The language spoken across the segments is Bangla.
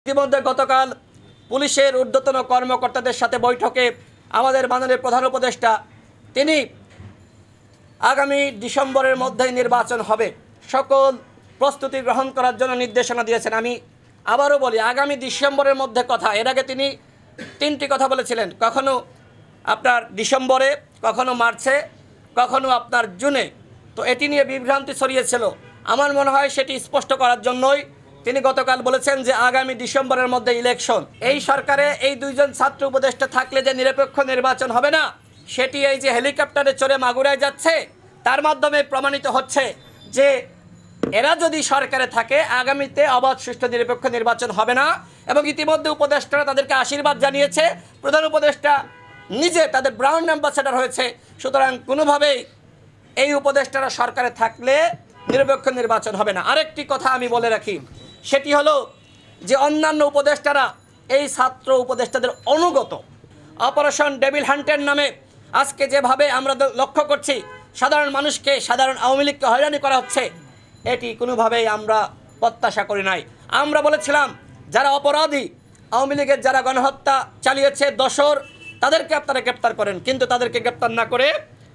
ইতিমধ্যে গতকাল পুলিশের ঊর্ধ্বতন কর্মকর্তাদের সাথে বৈঠকে আমাদের মাননীয় প্রধান উপদেষ্টা তিনি আগামী ডিসেম্বরের মধ্যেই নির্বাচন হবে, সকল প্রস্তুতি গ্রহণ করার জন্য নির্দেশনা দিয়েছেন। আমি আবারও বলি, আগামী ডিসেম্বরের মধ্যে কথা। এর আগে তিনি তিনটি কথা বলেছিলেন, কখনো আপনার ডিসেম্বরে, কখনো মার্চে, কখনো আপনার জুনে। তো এটি নিয়ে বিভ্রান্তি ছড়িয়েছিল। আমার মনে হয় সেটি স্পষ্ট করার জন্যই তিনি গতকাল বলেছেন যে আগামী ডিসেম্বরের মধ্যে ইলেকশন। এই সরকারে এই দুইজন ছাত্র উপদেষ্টা থাকলে যে নিরপেক্ষ নির্বাচন হবে না, সেটি এই যে হেলিকপ্টারে চড়ে মাগুরায় যাচ্ছে তার মাধ্যমে প্রমাণিত হচ্ছে যে এরা যদি সরকারে থাকে আগামীতে অবাধ সুষ্ঠু নিরপেক্ষ নির্বাচন হবে না। এবং ইতিমধ্যে উপদেষ্টারা তাদেরকে আশীর্বাদ জানিয়েছে, প্রধান উপদেষ্টা নিজে তাদের ব্রাউন অ্যাম্বাসেডর হয়েছে। সুতরাং কোনোভাবেই এই উপদেষ্টারা সরকারে থাকলে নিরপেক্ষ নির্বাচন হবে না। আরেকটি কথা আমি বলে রাখি, সেটি হলো যে অন্যান্য উপদেষ্টারা এই ছাত্র উপদেষ্টাদের অনুগত। অপারেশন ডেভিল হান্টের নামে আজকে যেভাবে আমরা লক্ষ্য করছি সাধারণ মানুষকে, সাধারণ আওয়ামী লীগকে হয়রানি করা হচ্ছে, এটি কোনোভাবেই আমরা প্রত্যাশা করি নাই। আমরা বলেছিলাম যারা অপরাধী, আওয়ামী লীগের যারা গণহত্যা চালিয়েছে দোসর, তাদেরকে আপনারা গ্রেপ্তার করেন, কিন্তু তাদেরকে গ্রেপ্তার না করে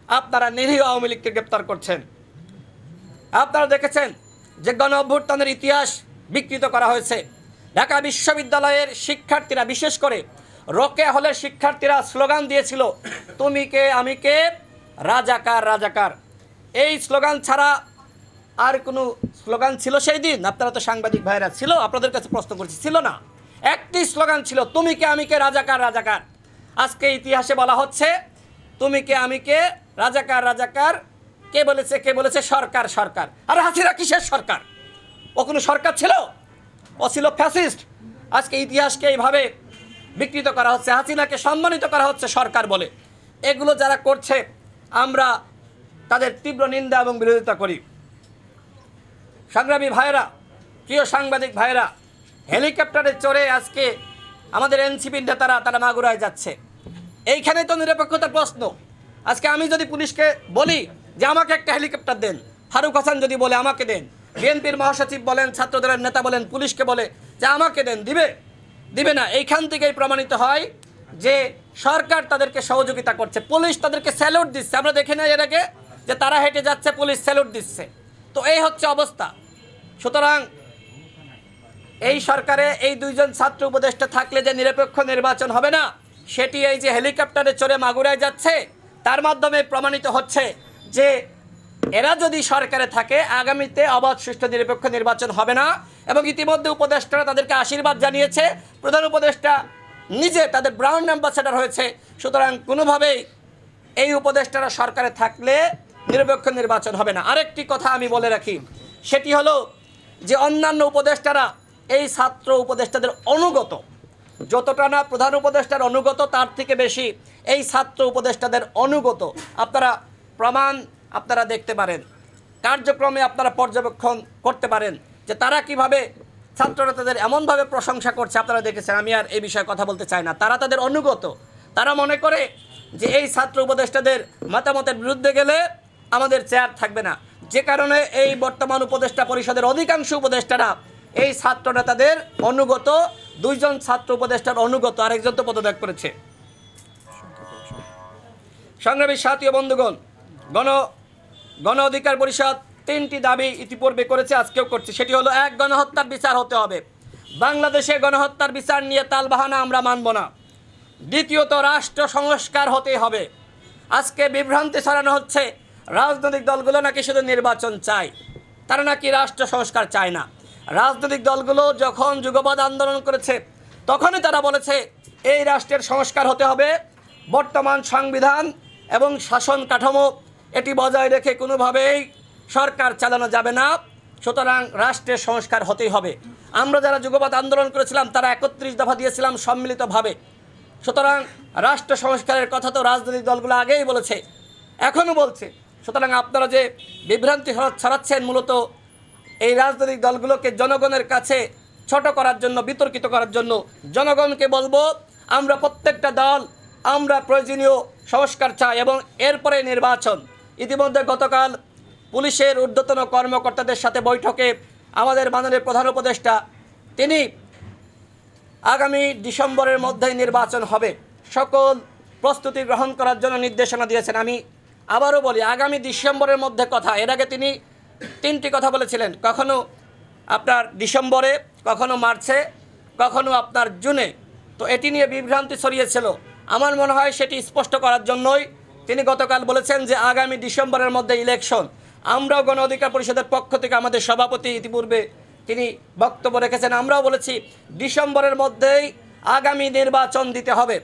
আপনারা নিরীহ আওয়ামী লীগকে গ্রেপ্তার করছেন। আপনারা দেখেছেন যে গণ অভ্যুত্থানের ইতিহাস বিকৃত করা হয়েছে। ঢাকা বিশ্ববিদ্যালয়ের শিক্ষার্থীরা, বিশেষ করে রোকেয়া হলের শিক্ষার্থীরা স্লোগান দিয়েছিল, তুমি কে আমি কে, রাজাকার রাজাকার। এই স্লোগান ছাড়া আর কোনো স্লোগান ছিল সেই দিন? আপনারা তো সাংবাদিক ভাইরা, ছিল? আপনাদের কাছে প্রশ্ন করছি, ছিল না? একটি স্লোগান ছিল, তুমি কে আমি কে, রাজাকার রাজাকার। আজকে ইতিহাসে বলা হচ্ছে তুমি কে আমি কে, রাজাকার রাজাকার। কে বলেছে? কে বলেছে? সরকার সরকার। আর হাসিনা কিসের সরকার? ও কোনো সরকার ছিল? ও ছিল ফ্যাসিস্ট। আজকে ইতিহাসকে এইভাবে বিকৃত করা হচ্ছে, হাসিনাকে সম্মানিত করা হচ্ছে সরকার বলে। এগুলো যারা করছে আমরা তাদের তীব্র নিন্দা এবং বিরোধিতা করি। সংগ্রামী ভাইয়েরা, প্রিয় সাংবাদিক ভাইয়েরা, হেলিকপ্টারে চড়ে আজকে আমাদের এনসিপির নেতারা তারা মাগুরায় যাচ্ছে। এইখানে তো নিরপেক্ষতার প্রশ্ন। আজকে আমি যদি পুলিশকে বলি যে আমাকে একটা হেলিকপ্টার দেন, ফারুক হাসান যদি বলে আমাকে দেন, বিএনপির মহাসচিব বলেন, ছাত্রদলের নেতা বলেন, পুলিশকে বলে যে আমাকে দেন, দিবে না। এইখান থেকেই প্রমাণিত হয় যে সরকার তাদেরকে সহযোগিতা করছে। পুলিশ তাদেরকে স্যালুট দিচ্ছে। আমরা দেখি না এর আগে যে তারা হেঁটে যাচ্ছে, পুলিশ স্যালুট দিচ্ছে। তো এই হচ্ছে অবস্থা। সুতরাং এই সরকারে এই দুইজন ছাত্র উপদেষ্টা থাকলে যে নিরপেক্ষ নির্বাচন হবে না, সেটি এই যে হেলিকপ্টারে চড়ে মাগুরায় যাচ্ছে তার মাধ্যমে প্রমাণিত হচ্ছে যে এরা যদি সরকারে থাকে আগামীতে অবাধ সুষ্ঠু নিরপেক্ষ নির্বাচন হবে না। এবং ইতিমধ্যে উপদেষ্টারা তাদেরকে আশীর্বাদ জানিয়েছে, প্রধান উপদেষ্টা নিজে তাদের ব্রাউন অ্যাম্বাসেডর হয়েছে। সুতরাং কোনোভাবেই এই উপদেষ্টারা সরকারে থাকলে নিরপেক্ষ নির্বাচন হবে না। আরেকটি কথা আমি বলে রাখি, সেটি হলো যে অন্যান্য উপদেষ্টারা এই ছাত্র উপদেষ্টাদের অনুগত। যতটা না প্রধান উপদেষ্টার অনুগত, তার থেকে বেশি এই ছাত্র উপদেষ্টাদের অনুগত। আপনারা প্রমাণ আপনারা দেখতে পারেন, কার্যক্রমে আপনারা পর্যবেক্ষণ করতে পারেন যে তারা কিভাবে ছাত্ররা তাদের এমনভাবে প্রশংসা করছে। আপনারা দেখেছেন, আমি আর এই বিষয়ে কথা বলতে চাই না। তারা তাদের অনুগত। তারা মনে করে যে এই ছাত্র উপদেষ্টাদের মতামতের বিরুদ্ধে গেলে আমাদের চেয়ার থাকবে না। যে কারণে এই বর্তমান উপদেষ্টা পরিষদের অধিকাংশ উপদেষ্টারা এই ছাত্র নেতাদের অনুগত। দুইজন ছাত্র উপদেষ্টার অনুগত, আরেকজন তো পদত্যাগ করেছে। সংগ্রামী সাথী ও বন্ধুগণ, গণ অধিকার পরিষদ তিনটি দাবি ইতিপূর্বে করেছে, আজকেও করছে। সেটি হলো, এক, গণহত্যার বিচার হতে হবে। বাংলাদেশে গণহত্যার বিচার নিয়ে তালবাহানা আমরা মানব না। দ্বিতীয়ত, রাষ্ট্র সংস্কার হতে হবে। আজকে বিভ্রান্তি ছড়ানো হচ্ছে রাজনৈতিক দলগুলো নাকি শুধু নির্বাচন চায়, তারা নাকি রাষ্ট্র সংস্কার চায় না। রাজনৈতিক দলগুলো যখন যুগপৎ আন্দোলন করেছে তখনই তারা বলেছে এই রাষ্ট্রের সংস্কার হতে হবে। বর্তমান সংবিধান এবং শাসন কাঠামো এটি বজায় রেখে কোনোভাবেই সরকার চালানো যাবে না। সুতরাং রাষ্ট্রের সংস্কার হতেই হবে। আমরা যারা যুগপৎ আন্দোলন করেছিলাম তারা 31 দফা দিয়েছিলাম সম্মিলিতভাবে। সুতরাং রাষ্ট্র সংস্কারের কথা তো রাজনৈতিক দলগুলো আগেই বলেছে, এখনও বলছে। সুতরাং আপনারা যে বিভ্রান্তি ছড়াচ্ছেন মূলত এই রাজনৈতিক দলগুলোকে জনগণের কাছে ছোট করার জন্য, বিতর্কিত করার জন্য। জনগণকে বলবো আমরা প্রত্যেকটা দল আমরা প্রয়োজনীয় সংস্কার চাই এবং এরপরে নির্বাচন। ইতিমধ্যে গতকাল পুলিশের ঊর্ধ্বতন কর্মকর্তাদের সাথে বৈঠকে আমাদের মাননীয় প্রধান উপদেষ্টা তিনি আগামী ডিসেম্বরের মধ্যেই নির্বাচন হবে, সকল প্রস্তুতি গ্রহণ করার জন্য নির্দেশনা দিয়েছেন। আমি আবারও বলি, আগামী ডিসেম্বরের মধ্যে কথা। এর আগে তিনি 3টি কথা বলেছিলেন, কখনো আপনার ডিসেম্বরে, কখনো মার্চে, কখনো আপনার জুনে। তো এটি নিয়ে বিভ্রান্তি ছড়িয়েছিল। আমার মনে হয় সেটি স্পষ্ট করার জন্যই তিনি গতকাল বলেছেন যে আগামী ডিসেম্বরের মধ্যে ইলেকশন। আমরাও গণ অধিকার পরিষদের পক্ষ থেকে আমাদের সভাপতি ইতিপূর্বে তিনি বক্তব্য রেখেছেন, আমরাও বলেছি ডিসেম্বরের মধ্যেই আগামী নির্বাচন দিতে হবে।